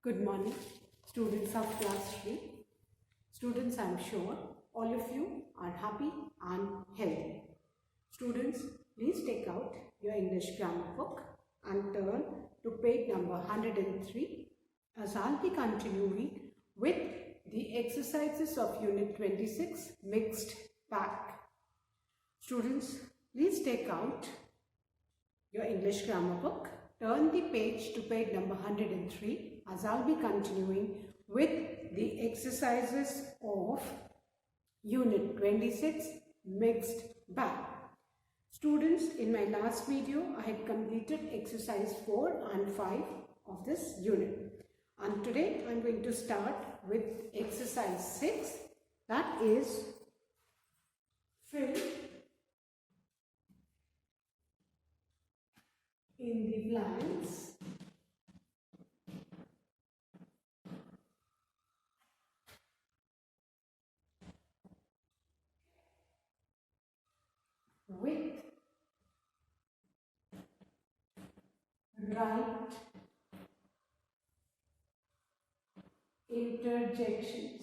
Good morning, students of class 3. Students, I am sure all of you are happy and healthy. Students, please take out your English grammar book and turn to page number 103 as I'll be continuing with the exercises of Unit 26 Mixed Bag. Students, please take out your English grammar book, turn the page to page number 103 as I'll be continuing with the exercises of Unit 26 Mixed Bag. Students, in my last video, I had completed exercise 4 and 5 of this unit. And today I'm going to start with exercise 6, that is fill in the blanks with right interjections.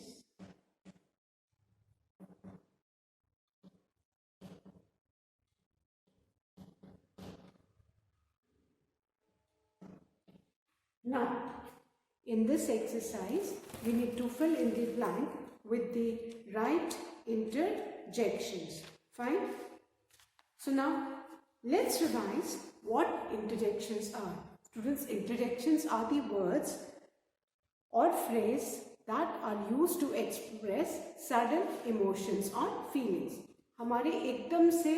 Now, in this exercise, we need to fill in the blank with the right interjections. Fine? So now, let's revise what interjections are. Students, interjections are the words or phrase that are used to express sudden emotions or feelings. हमारे एकदम से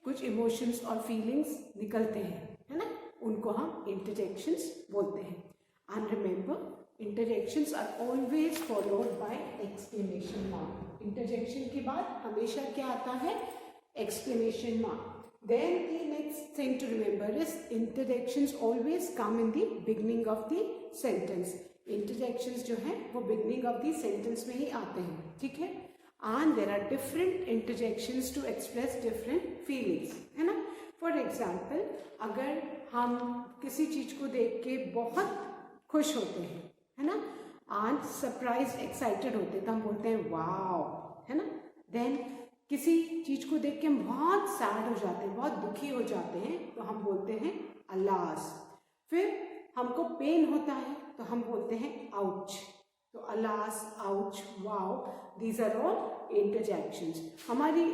कुछ emotions और feelings निकलते हैं, है ना? उनको हम interjections बोलते हैं. And remember, interjections are always followed by exclamation mark. Interjection के बाद हमेशा क्या आता है? Exclamation mark. Then the next thing to remember is interjections always come in the beginning of the sentence. Interjections जो हैं वो beginning of the sentence में ही आते हैं, ठीक है? And there are different interjections to express different feelings, है ना? For example, अगर हम किसी चीज को देख के बहुत खुश होते हैं, है ना? And surprised, excited होते हैं तो हम बोलते हैं wow, है ना? Then किसी चीज को देख के हम बहुत सैड हो जाते हैं, बहुत दुखी हो जाते हैं तो हम बोलते हैं अलास. फिर हमको पेन होता है तो हम बोलते हैं आउच. तो alas, ouch, wow, these are all interjections. हमारी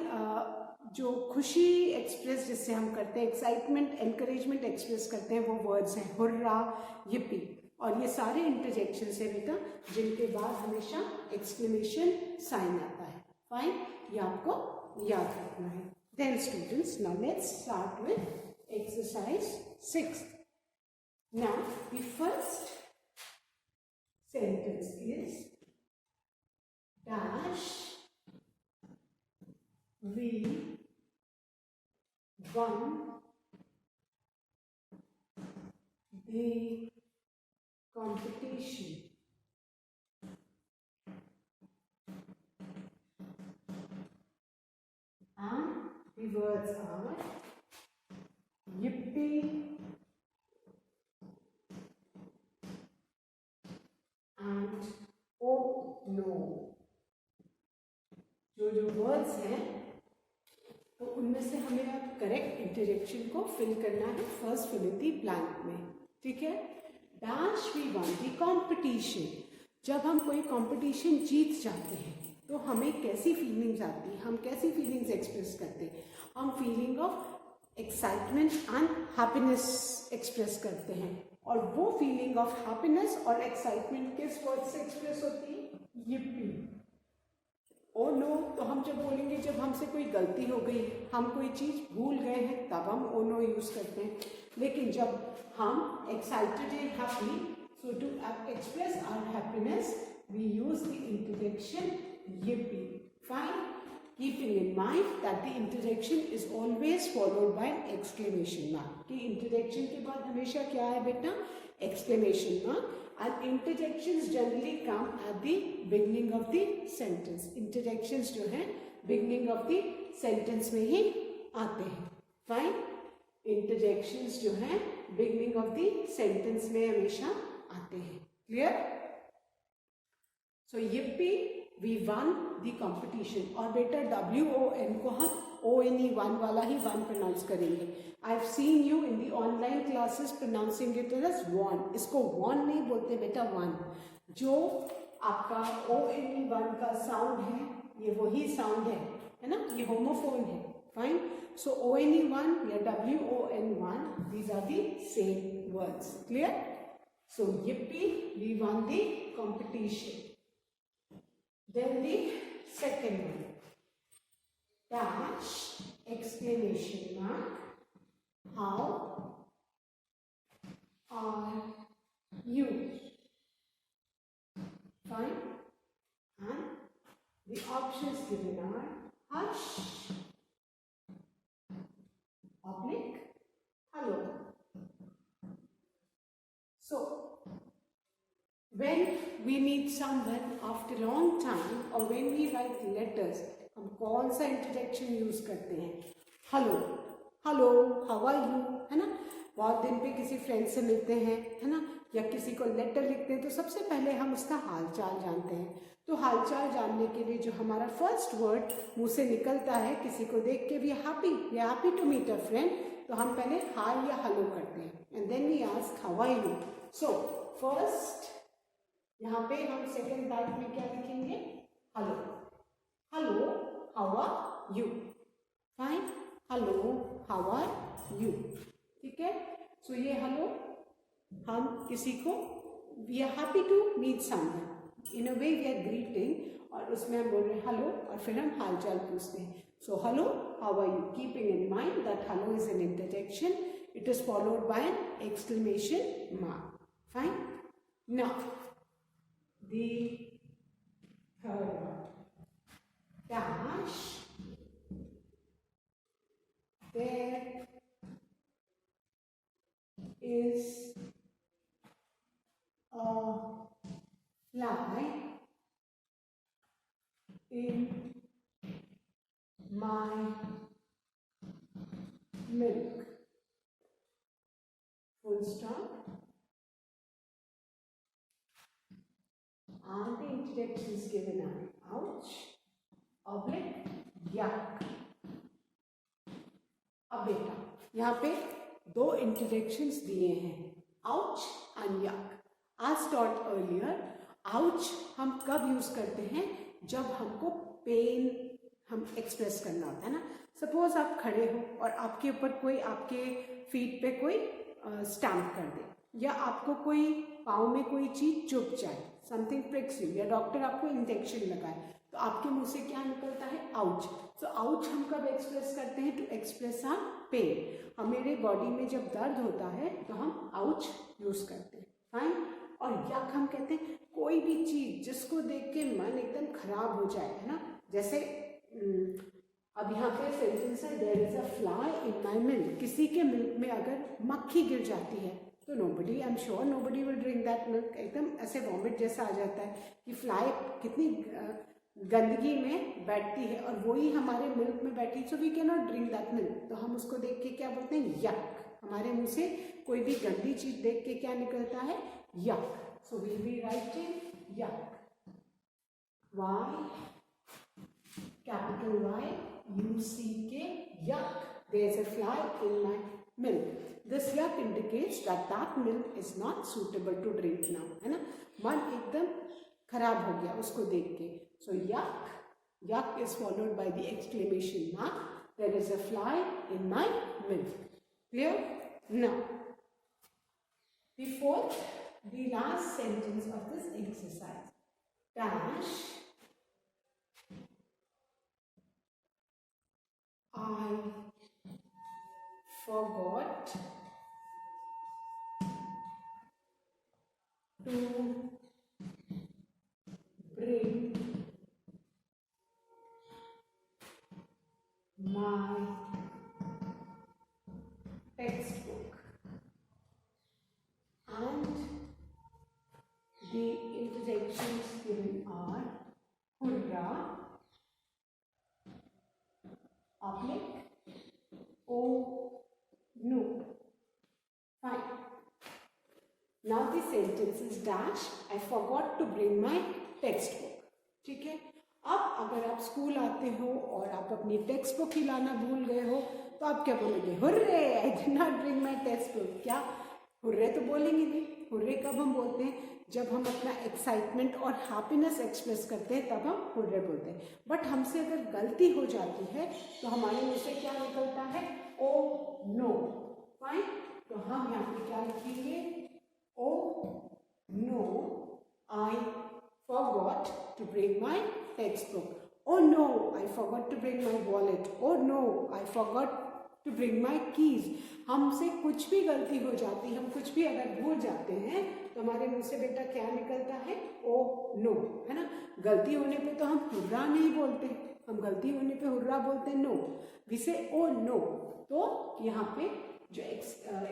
जो खुशी एक्सप्रेस जिससे हम करते हैं, एक्साइटमेंट, एनकरेजमेंट एक्सप्रेस करते हैं, वो वर्ड्स हैं हुर्रा, yippee. और ये सारे इंटरजेक्शंस है बेटा जिनके बाद हमेशा एक्सक्लेमेशन साइन आता है. फाइन, ये आपको याद रखना है. Then students, now let's start with exercise 6. Now, the first sentence is dash we won the competition. And the words are yippee and oh no. जो वर्ड्स हैं तो उनमें से हमें अब करेक्ट इंटरजेक्शन को फिल करना है first fill in the blank में, ठीक है? Dash we won the competition. जब हम कोई कॉम्पिटिशन जीत जाते हैं तो हमें कैसी फीलिंग्स आती हैं, हम कैसी फीलिंग्स एक्सप्रेस करते हैं? हम feeling of excitement and happiness express करते हैं. और वो फीलिंग ऑफ हैप्पीनेस और एक्साइटमेंट किस वर्ड से एक्सप्रेस होती है? yippee. ओ नो, तो हम जब बोलेंगे जब हमसे कोई गलती हो गई, हम कोई चीज़ भूल गए हैं, तब हम ओ नो यूज़ करते हैं. लेकिन जब हम excited and happy, so to express our happiness we use the interjection yippee. Fine. Keeping in mind that the interjection is always followed by an exclamation mark. कि interjection के बाद हमेशा क्या है बेटा? Exclamation mark. And interjections generally come at the beginning of the sentence. Interjections जो है beginning of the sentence में ही आते हैं. Fine. Interjections जो है beginning of the sentence में हमेशा आते हैं. Clear? So yippee, we won the competition. और बेटा WON को हम ONE one वाला ही one pronounce करेंगे. I've seen you in the online classes pronouncing it as won. इसको won नहीं बोलते बेटा one. जो आपका ONE one का sound है, ये वही sound है ना? ये homophone है. Fine. So ONE one या WON one, these are the same words. Clear? So yippee, we won the competition. Then the second one, dash, exclamation mark, how are you? Fine. And the options given are hush, oblique, hello. So, when we meet someone after a long time or when we write letters, हम कौन सा introduction use करते हैं? Hello, hello, how are you, है ना? बहुत दिन पे किसी फ्रेंड से मिलते हैं, है ना, या किसी को लेटर लिखते हैं तो सबसे पहले हम उसका हालचाल जानते हैं. तो हालचाल जानने के लिए जो हमारा फर्स्ट वर्ड मुंह से निकलता है, किसी को देख के we happy to meet a friend, तो हम पहले हाय या हेलो करते हैं. And then we ask how are you. So first यहाँ पे हम सेकेंड टाइप में क्या लिखेंगे? Hello. Hello, how are you. Fine. Hello, how are you. ठीक है. सो ये हेलो हम किसी को, we are happy to meet someone, in a way we are greeting, और उसमें हम बोल रहे हैं हेलो और फिर हम हालचाल पूछते हैं. So hello, how are you, keeping in mind that hello is an interjection, it is followed by an exclamation mark. Fine. Now the third one, dash, there is a fly in my milk, full stop. And the interjections given are ouch, oblique, yuck. अब बेटा यहाँ पे दो interjections दिए हैं, ouch and yuck. As taught earlier, ouch हम कब use करते हैं? जब हमको पेन हम एक्सप्रेस करना होता है ना. सपोज आप खड़े हो और आपके ऊपर कोई, आपके फीट पे कोई स्टैम्प कर दे, या आपको कोई पाँव में कोई चीज चुभ जाए, समथिंग प्रिक्स यू, या डॉक्टर आपको इंजेक्शन लगाए, तो आपके मुंह से क्या निकलता है? आउच. सो आउच हम कब एक्सप्रेस करते हैं? To express our pain. हमारे बॉडी में जब दर्द होता है तो हम आउच यूज करते हैं. फाइन. और यक हम कहते हैं कोई भी चीज जिसको देख के मन एकदम खराब हो जाए, है ना. जैसे अब यहाँ पे सेंटेंस है, there is a fly in my milk. किसी के मिल्क में अगर मक्खी गिर जाती है तो nobody, I am sure nobody will drink that milk. एकदम ऐसे वॉमिट जैसा आ जाता है कि फ्लाई कितनी गंदगी में बैठती है और वही हमारे मिल्क में बैठी, so we can not drink that milk. तो हम उसको देख के क्या बोलते हैं? यक. हमारे मुंह से कोई भी गंदी चीज देख के क्या निकलता है? Yuck. So we be writing yuck. Y, capital Y, UCK, yuck. There is a fly in my milk. This yuck indicates that that milk is not suitable to drink now. है ना. मन एकदम खराब हो गया उसको देख के. So yuck, yuck is followed by the exclamation mark. There is a fly in my milk. Clear? Now, the fourth, the last sentence of this exercise. Dash, I forgot to bring my textbook. And the interjections given are hurrah, oblique, oh no. Fine. Now the sentence is dash, I forgot to bring my textbook. ठीक है, अब अगर आप school आते हो और आप अपनी टेक्स्ट बुक ही लाना भूल गए हो तो आप क्या बोलोगे? Hurray, I did not bring my text book. क्या हुर्रे तो बोलेंगे नहीं। हुर्रे कब हम बोलते हैं? जब हम अपना एक्साइटमेंट और हैप्पीनेस एक्सप्रेस करते हैं तब हम हुर्रे बोलते हैं। बट हमसे अगर गलती हो जाती है तो हमारे मुंह से क्या निकलता है? Oh no. फाइन, तो हम यहाँ पे क्या लिखेंगे? Oh no, I forgot to bring my textbook. Oh no, I forgot to bring my wallet. Oh no, I forgot to bring my keys. हमसे कुछ भी गलती हो जाती, हम कुछ भी अगर भूल जाते हैं तो हमारे मुंह से बेटा क्या निकलता है? ओ नो, है ना। गलती होने पे तो हम हुर्रा नहीं बोलते, हम गलती होने पे हुर्रा बोलते हैं नो। वी से ओ नो। तो यहाँ पे जो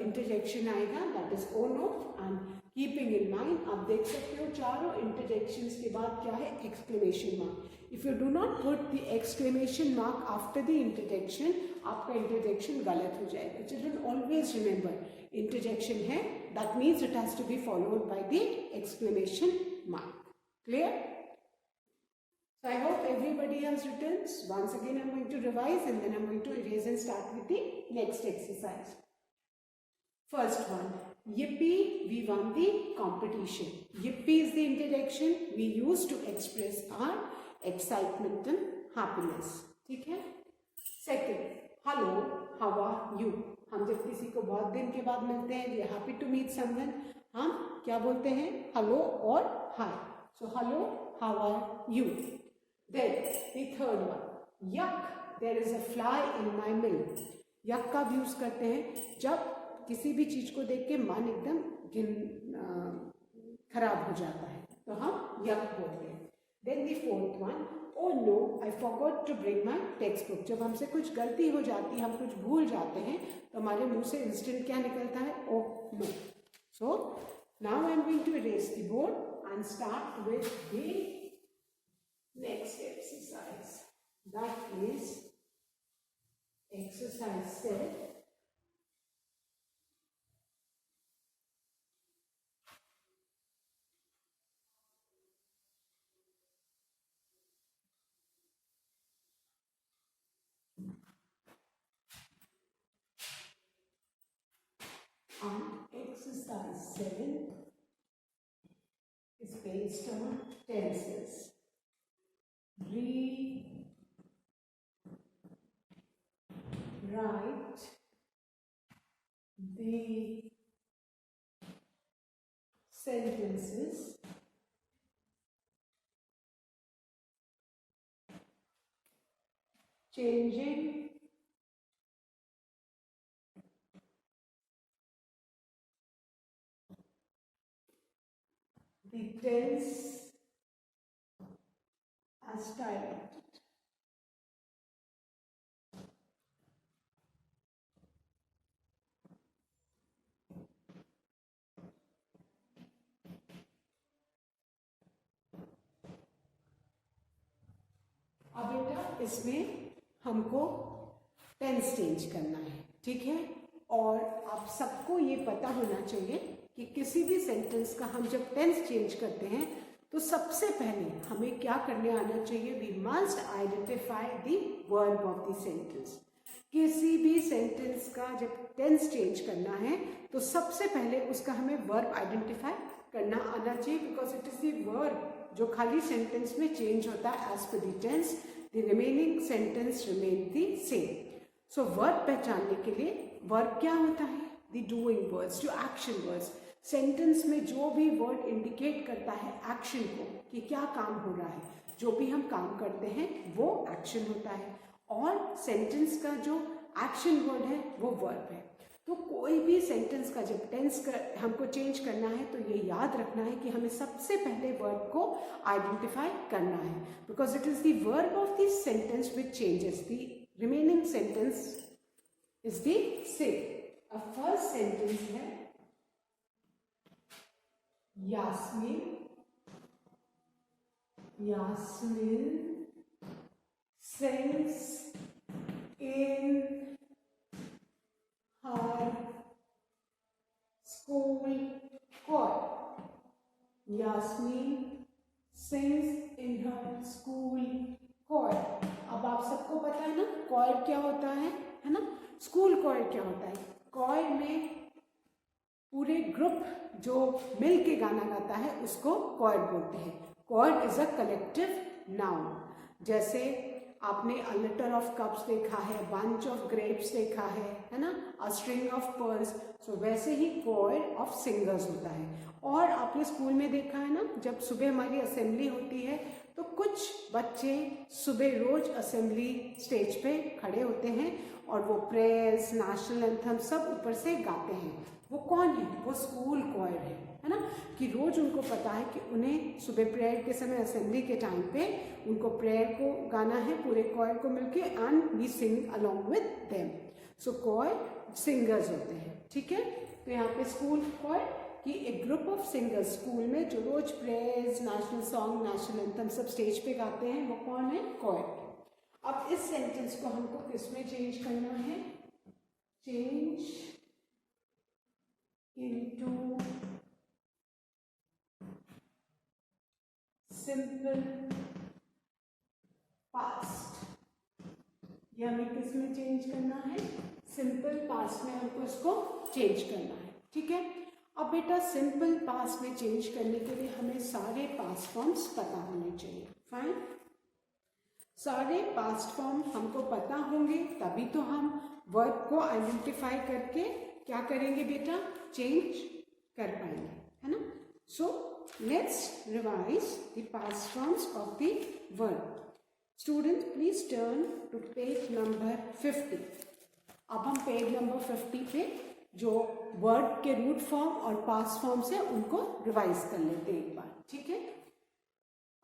इंटरजेक्शन आएगा that is oh no. And keeping in mind, आप देख सकते हो चारों इंटरजेक्शंस के बाद क्या है? Exclamation mark. If you do not put the exclamation mark after the interjection, आपका इंटरजेक्शन गलत हो जाएगा। चिल्ड्रन ऑलवेज रिमेंबर, इंटरजेक्शन है that means it has to be followed by the exclamation mark. Clear? So I hope everybody has written. Once again I'm going to revise and then I'm going to erase and start with the next exercise. First one, yippee, we won the competition. Yippee is the interjection we use to express our excitement and happiness. ठीक है? Second, hello, how are you? हम जब किसी को बहुत दिन के बाद मिलते हैं, we are happy to meet someone, हम क्या बोलते हैं? hello और hi. So hello, how are you? Then the third one, yuck, there is a fly in my milk. yuck का यूज करते हैं जब किसी भी चीज को देख के मन एकदम खराब हो जाता है तो हम yuck बोलते हैं। Then the fourth one, oh no, I forgot to bring my textbook. जब हमसे कुछ गलती हो जाती है, हम कुछ भूल जाते हैं तो हमारे मुंह से इंस्टेंट क्या निकलता है? oh no. So now I am going to erase the board and start with the next exercise. That is exercise 7. And exercise 7 is based on tenses. Rewrite the sentences changing the tense as directed. अब बेटा इसमें हमको tense change करना है, ठीक है। और आप सबको ये पता होना चाहिए कि किसी भी सेंटेंस का हम जब टेंस चेंज करते हैं तो सबसे पहले हमें क्या करने आना चाहिए? We must identify the verb of the sentence. किसी भी सेंटेंस का जब टेंस चेंज करना है तो सबसे पहले उसका हमें वर्ब आइडेंटिफाई करना आना चाहिए, because it is the verb जो खाली सेंटेंस में चेंज होता है as per the tense, the remaining sentence remain the same. So verb पहचानने के लिए वर्ब क्या होता है? द डूइंग वर्ड्स, जो एक्शन वर्ड्स। सेंटेंस में जो भी वर्ड इंडिकेट करता है एक्शन को कि क्या काम हो रहा है, जो भी हम काम करते हैं वो एक्शन होता है, और सेंटेंस का जो एक्शन वर्ड है वो वर्ब है। तो कोई भी सेंटेंस का जब टेंस हमको चेंज करना है तो ये याद रखना है कि हमें सबसे पहले वर्ब को आइडेंटिफाई करना है, because it is the verb of the sentence which changes, the remaining sentence is the same. अब फर्स्ट सेंटेंस है Yasmin sings in her school choir. Yasmin sings in her school choir. अब आप सबको पता है ना choir क्या होता है ना? स्कूल choir क्या होता है? choir में पूरे ग्रुप जो मिल के गाना गाता है उसको choir बोलते हैं. choir is a collective noun. जैसे आपने a litter of cups देखा है, bunch of grapes देखा है ना, a string of pearls. So वैसे ही choir of singers होता है. और आपने स्कूल में देखा है ना, जब सुबह हमारी असेंबली होती है तो कुछ बच्चे सुबह रोज असेंबली स्टेज पे खड़े होते हैं और वो प्रेयर्स, नेशनल एंथम सब ऊपर से गाते हैं. वो कौन है? वो स्कूल कॉयर है ना, कि रोज उनको पता है कि उन्हें सुबह प्रेयर के समय असेंबली के टाइम पे उनको प्रेयर को गाना है पूरे कॉयर को मिलके, and we sing along with them. So choir singers होते हैं. ठीक है, तो यहाँ पे स्कूल कॉयर कि एक ग्रुप ऑफ सिंगर्स स्कूल में जो रोज prayers, national song, national anthem सब स्टेज पे गाते हैं, वो कौन है? कॉयर. अब इस सेंटेंस को हमको किस में चेंज करना है? Change into simple past. ये हमें किस में चेंज करना है? सिंपल पास्ट में हमको इसको चेंज करना है. ठीक है, अब बेटा सिंपल पास्ट में चेंज करने के लिए हमें सारे पास्ट फॉर्म्स पता होने चाहिए. फाइन, सारे पास्ट फॉर्म हमको पता होंगे तभी तो हम वर्ब को आइडेंटिफाई करके क्या करेंगे बेटा? चेंज कर पाएंगे, है ना. So let's revise the past forms of the verb. Student please turn to page number 50. अब हम पेज नंबर 50 पे जो वर्ड के रूट फॉर्म और पास्ट फॉर्म से उनको रिवाइज कर लेते हैं एक बार. ठीक है,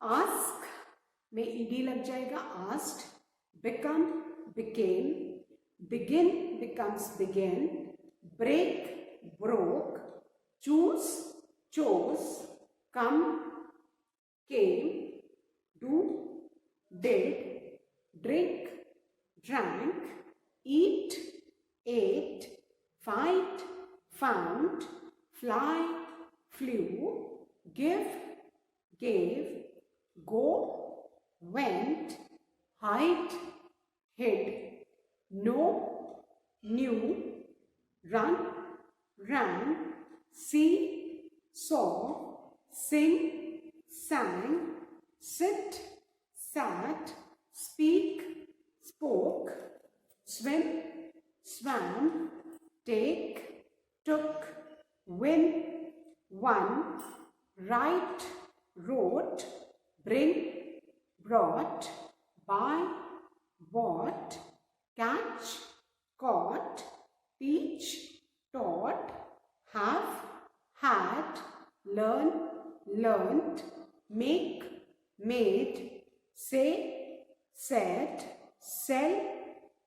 आस्क में ईडी लग जाएगा, asked. Become, became. Begin becomes began. Break, broke. Choose, chose. Come, came. Do, did. Drink, drank. Eat, ate. Fight, found. Fly, flew. Give, gave. Go, went. Hide, hid. Know, knew. Run, ran. See, saw. Sing, sang. Sit, sat. Speak, spoke. Swim, swam. Take, took. Win, won. Write, wrote. Bring, brought. Buy, bought. Catch, caught. Teach, taught. Have, had. Learn, learnt. Make, made. Say, said. Sell,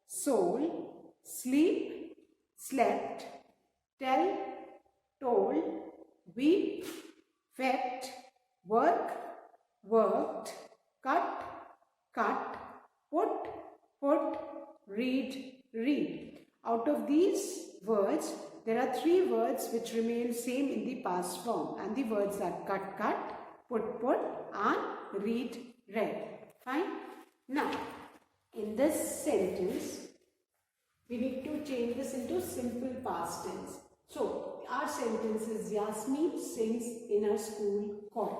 sold. Sleep, slept. Tell, told. Weep, wept. Work, worked. Cut, cut. Put, put. Read, read. Out of these words, there are 3 words which remain same in the past form, and the words are cut, cut, put, and read, read. Fine. Now, in this sentence, we need to change this into simple past tense. So, our sentence is Yasmin sings in her school choir.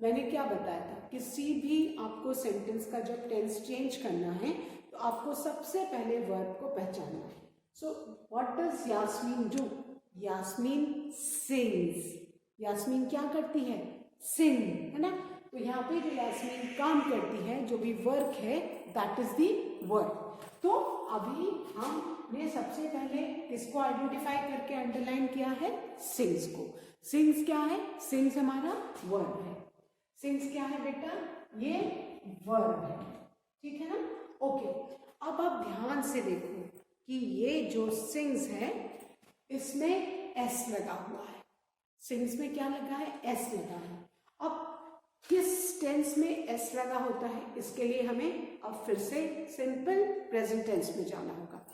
मैंने क्या बताया था? किसी भी आपको sentence का जब tense change करना है तो आपको सबसे पहले वर्ब को पहचानना है. So what does Yasmin do? Yasmin sings. Yasmin क्या करती है? सिंग, है ना. तो यहाँ पे जो यास्मीन काम करती है, जो भी वर्क है, दैट इज दी वर्ब. तो अभी हमने सबसे पहले किसको आइडेंटिफाई करके अंडरलाइन किया है? सिंग्स को. सिंग्स क्या है? सिंग्स हमारा वर्ब है. सिंग्स क्या है बेटा? ये वर्ब है. ठीक है ना. ओके, अब आप ध्यान से देखो कि ये जो सिंग्स है इसमें एस लगा हुआ है. सिंग्स में क्या लगा है? एस लगा है. अब किस टेंस में एस लगा होता है, इसके लिए हमें अब फिर से सिंपल प्रेजेंट टेंस में जाना होगा.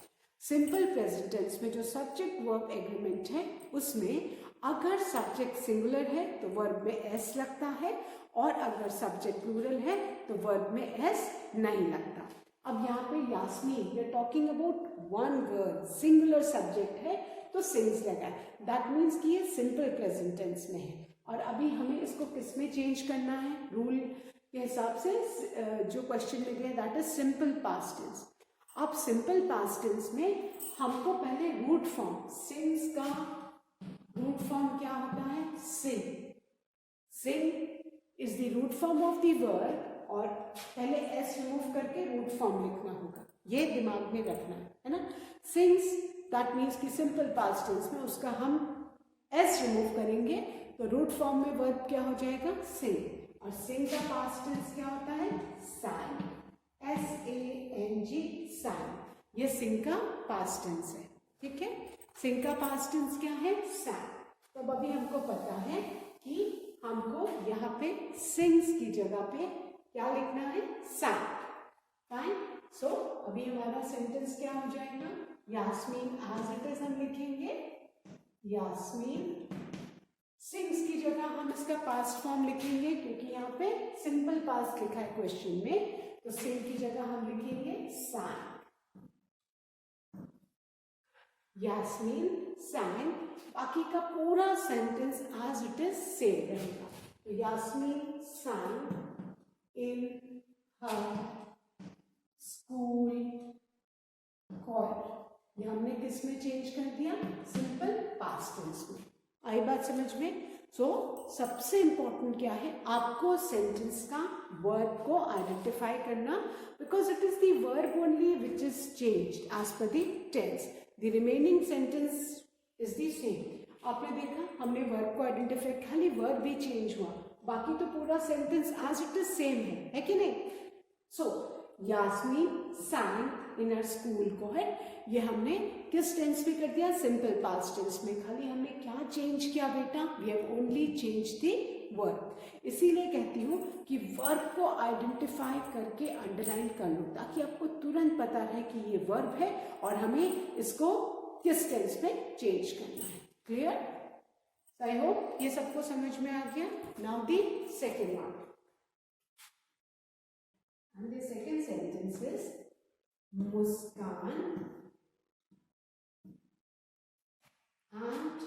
सिंपल प्रेजेंट टेंस में जो सब्जेक्ट वर्ब एग्रीमेंट है उसमें अगर सब्जेक्ट सिंगुलर है तो वर्ब में एस लगता है, और अगर सब्जेक्ट प्लूरल है तो वर्ब में एस नहीं लगता। अब यहाँ पे Yasmin, we are talking about one girl, singular subject है तो सिंग्स लगा है, दैट मीन्स कि ये सिंपल प्रेजेंट टेंस में है। और अभी हमें इसको किस में चेंज करना है, रूल के हिसाब से जो क्वेश्चन में दिया that is simple past tense. अब सिंपल पास्ट टेंस में हमको पहले रूट फॉर्म, सिंग्स का रूट फॉर्म क्या होता है, sing. Sing is the root form of the verb, और पहले एस रिमूव करके रूट फॉर्म लिखना होगा, ये दिमाग में रखना है ना। सिंग्स दैट मीन्स कि सिंपल पास्ट टेंस में उसका हम एस रिमूव करेंगे तो रूट फॉर्म में वर्ब क्या हो जाएगा, सिंग। और सिंग का पास्ट टेंस क्या होता है, sang, SANG, sang। ये सिंग का पास्ट टेंस है, ठीक है। सिंग का पास्ट टेंस क्या है, sang। तो अभी हमको पता है कि हमको यहाँ पे सिंग्स की जगह पे क्या लिखना है, sang। फाइन। सो अभी हमारा सेंटेंस क्या हो जाएगा, यास्मीन एज इट इज हम लिखेंगे, यास्मीन। सिंग्स की जगह हम इसका पास्ट फॉर्म लिखेंगे क्योंकि यहाँ पे सिंपल पास्ट लिखा है क्वेश्चन में, तो सिंग की जगह हम लिखेंगे sang। यास्मीन sang, बाकी का पूरा sentence as it is same रहेगा। तो Yasmin sang in her school choir, ये हमने किस में चेंज कर दिया, सिंपल पास्ट टेंस में। आई बात समझ में। सो सबसे इंपॉर्टेंट क्या है, आपको सेंटेंस का वर्ब को आइडेंटिफाई करना, because it is the verb only which is changed as per the tense, the remaining sentence is the same. आपने देखा हमने वर्ब को आइडेंटिफाई, खाली वर्ब भी चेंज हुआ, बाकी तो पूरा sentence as it is same है कि नहीं। सो Yasmin sang in her school choir, ये हमने किस टेंस में कर दिया, सिंपल पास्ट टेंस में। खाली हमने क्या चेंज किया बेटा, we have only change the verb. इसीलिए कहती हूँ कि वर्ब को आइडेंटिफाई करके अंडरलाइन कर लो, ताकि आपको तुरंत पता रहे कि ये वर्ब है और हमें इसको किस टेंस में चेंज करना है। क्लियर? आई होप ये सबको समझ में आ गया। Now the second one, and the second sentence is Muskan and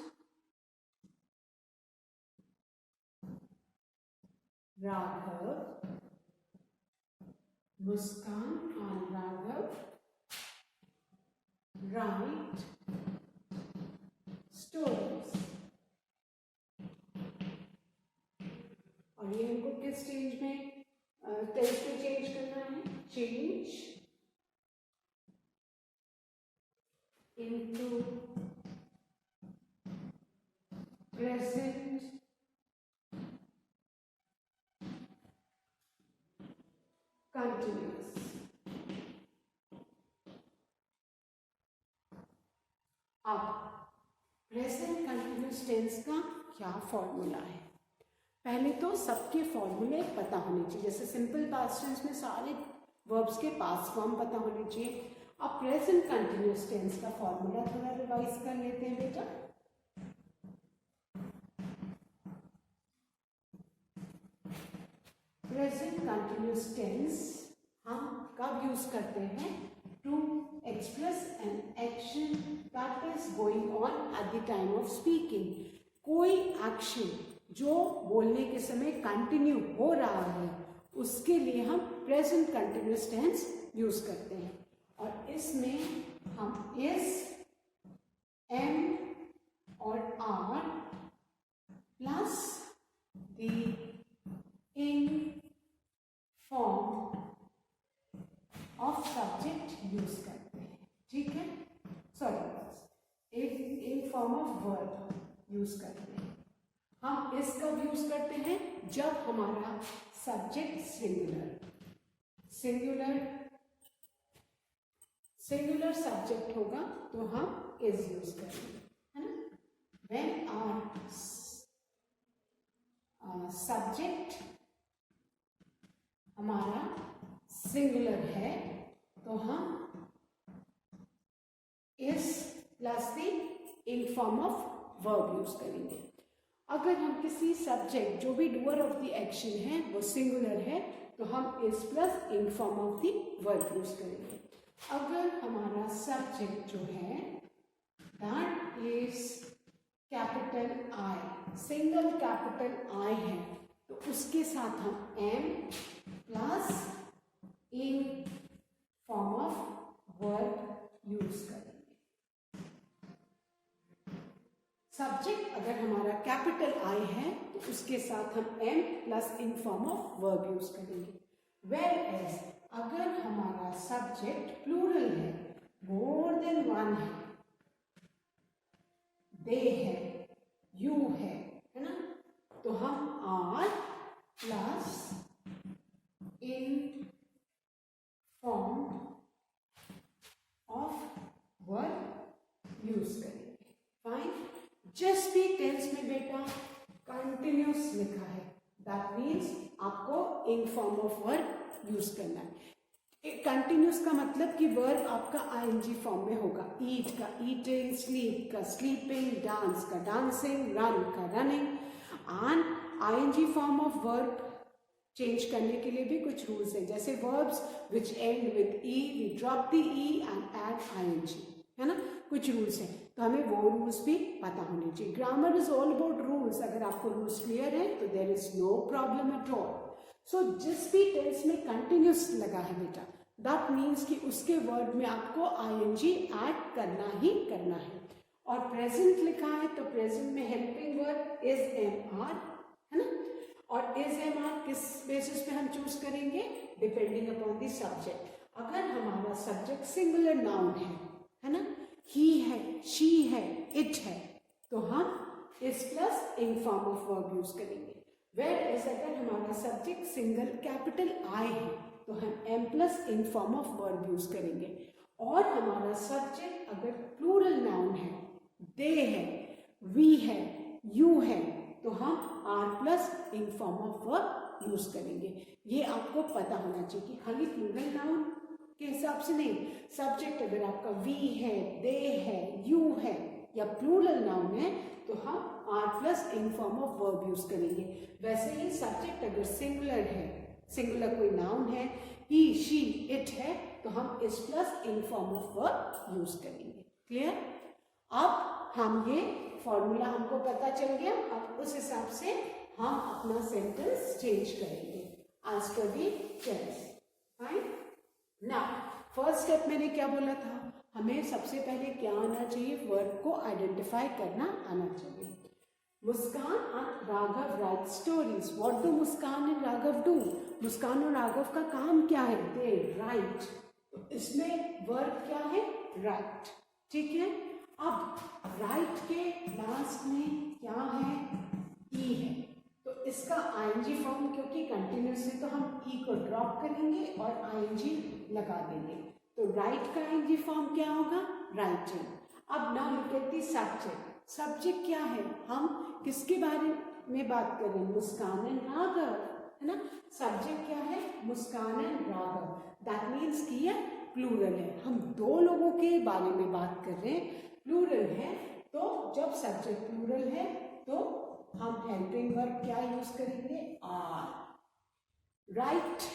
Raghav, Muskan and Raghav write stories। और ये हमको किस स्टेज में टेंस पे चेंज करना है, चेंज इनटू प्रेजेंट कंटिन्यूअस। अब प्रेजेंट कंटिन्यूअस टेंस का क्या फॉर्मूला है, पहले तो सबके फॉर्मूले पता होने चाहिए। जैसे सिंपल पास्ट टेंस में सारे वर्ब्स के पास्ट फॉर्म पता होने चाहिए। अब प्रेजेंट कंटिन्यूअस टेंस का फॉर्मूला थोड़ा रिवाइज कर लेते हैं बेटा। प्रेजेंट कंटिन्यूअस टेंस हम कब यूज करते हैं, to express an action that is going on at the time of speaking. कोई एक्शन जो बोलने के समय कंटिन्यू हो रहा है, उसके लिए हम प्रेजेंट कंटिन्यूअस टेंस यूज करते हैं। और इसमें हम इस, एम और are plus the ing form of subject use करते हैं, ठीक है। Sorry, ing form of verb use करते हैं। हम इस कब यूज करते हैं, जब हमारा सब्जेक्ट सिंगुलर सब्जेक्ट होगा तो हम इज यूज करेंगे, है ना। व्हेन आवर सब्जेक्ट हमारा सिंगुलर है तो हम is plus the ing form of verb use करेंगे। अगर हम किसी सब्जेक्ट जो भी डूअर ऑफ द एक्शन है वो सिंगुलर है तो हम is plus ing form of the verb use करेंगे। अगर हमारा सब्जेक्ट जो है that is capital I, single capital I है, तो उसके साथ हम am plus ing form of verb use करेंगे। सब्जेक्ट अगर हमारा कैपिटल आई है तो उसके साथ हम am plus ing form of verb use करेंगे। वेयर एज अगर हमारा सब्जेक्ट प्लूरल है, मोर देन वन है, दे है, यू है ना, तो हम are plus ing form of verb use करेंगे। फाइन। जस्ट भी टेंस में बेटा कंटिन्यूस लिखा है, दैट मीन्स आपको ing form of verb use करना है। कंटिन्यूस का मतलब कि वर्ब आपका आईएनजी फॉर्म में होगा। ईट का ईटिंग, स्लीप का स्लीपिंग, डांस का डांसिंग, रन का running. And ING form of verb change करने के लिए भी कुछ रूल्स हैं, जैसे verbs which end with E we drop the E and add ING, है ना, कुछ रूल्स हैं, तो हमें वो रूल्स भी पता होने चाहिए। Grammar is all about rules. अगर आपको रूल्स क्लियर है तो there is no problem at all. So जिस भी टेंस में कंटिन्यूस लगा है बेटा, दैट मीन्स कि उसके वर्ड में आपको आईएनजी ऐड करना ही करना है। और प्रेजेंट लिखा है तो प्रेजेंट में helping verb is am are, है ना, और इज एम आर किस बेसिस पे हम चूज करेंगे, डिपेंडिंग अपॉन द सब्जेक्ट। अगर हमारा सब्जेक्ट सिंगुलर नाउन है ना, ही है, शी है, इट है, तो हम is plus ing form of verb use करेंगे। वेयर एज अगर हमारा सब्जेक्ट सिंगल कैपिटल आई है तो हम am plus ing form of verb use करेंगे। और हमारा सब्जेक्ट अगर प्लूरल नाउन है, दे है, वी है, यू है, तो हम are plus ing form of verb use करेंगे। ये आपको पता होना चाहिए कि खाली प्लूरल नाउन के हिसाब से नहीं, सब्जेक्ट अगर आपका वी है, दे है, यू है या प्लूरल नाउन है तो हम are plus ing form of verb use करेंगे। वैसे ही सब्जेक्ट अगर सिंगुलर है, सिंगुलर कोई नाउन है, ही, शी, इट है, तो हम is plus ing form of verb use करेंगे। क्लियर? अब हम ये फॉर्मूला हमको पता चल गया, अब उस हिसाब से हम अपना सेंटेंस चेंज करेंगे आज पर दी टेंस। फाइन। ना फर्स्ट स्टेप मैंने क्या बोला था, हमें सबसे पहले क्या आना चाहिए, वर्ब को आइडेंटिफाई करना आना चाहिए। मुस्कान and Raghav right stories. What do Muskan and Raghav do? मुस्कान और राघव का काम क्या है? दे राइट। तो इसमें वर्ब क्या है? राइट। ठीक है। अब राइट के लास्ट में क्या है? ई है, तो इसका आईएनजी फॉर्म क्योंकि कंटिन्यूस है तो हम ई को ड्रॉप करेंगे और आईएनजी लगा देंगे, तो राइट का आईएनजी फॉर्म क्या होगा? राइटिंग। अब now look at the subject. Subject क्या है? हम किसके बारे में बात कर रहे हैं? मुस्कान एंड राघव, है ना। सब्जेक्ट क्या है? मुस्कान एंड राघव। दैट मीन्स कि यह प्लूरल है, हम दो लोगों के बारे में बात कर रहे हैं। प्लूरल है तो जब सब्जेक्ट प्लूरल है तो हम हेल्पिंग वर्ब क्या यूज करेंगे? आर। राइट।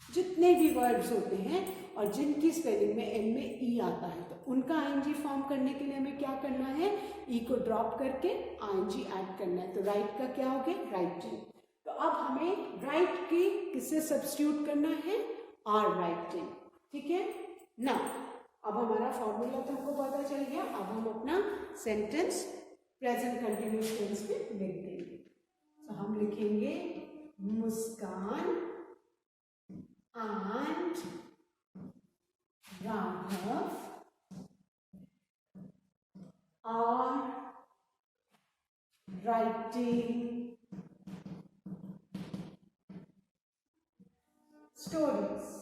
जितने भी वर्ब्स होते हैं और जिनकी स्पेलिंग में एन में ई आता है तो उनका आईएनजी फॉर्म करने के लिए हमें क्या करना है? ई को ड्रॉप करके आईएनजी ऐड करना है, तो राइट का क्या हो गया? राइटिंग। तो अब हमें राइट की किससे सब्स्टिट्यूट करना है? Are writing. ठीक है ना। अब हमारा फॉर्मूला तो हमको पता चल गया, अब हम अपना सेंटेंस प्रेजेंट कंटिन्यूअस टेंस में लिख देंगे। तो हम लिखेंगे Muskan and Raghav are writing stories.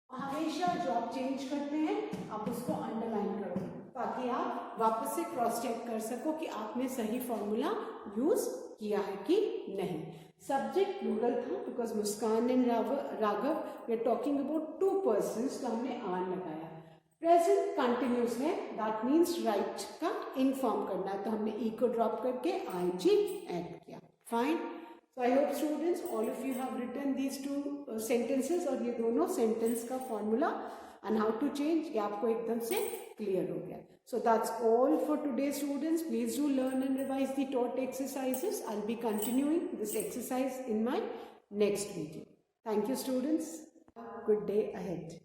हमेशा जो आप चेंज करते हैं आप उसको अंडरलाइन करो ताकि आप वापस से क्रॉस चेक कर सको कि आपने सही फॉर्मूला यूज किया है कि नहीं। सब्जेक्ट प्लूरल था because Muskan and Raghav we are talking about two persons, तो हमने आर लगाया। प्रेजेंट कंटिन्यूस है, दैट मीन्स राइट का इन्फॉर्म करना है, तो हमने ई को ड्रॉप करके ing ऐड किया. Fine. So I hope students all of you have written these two sentences और ये दोनों sentence का formula and how to change ये आपको एकदम से clear हो गया. So that's all for today students. Please do learn and revise the taught exercises. I'll be continuing this exercise in my next video. Thank you students. Have a good day ahead.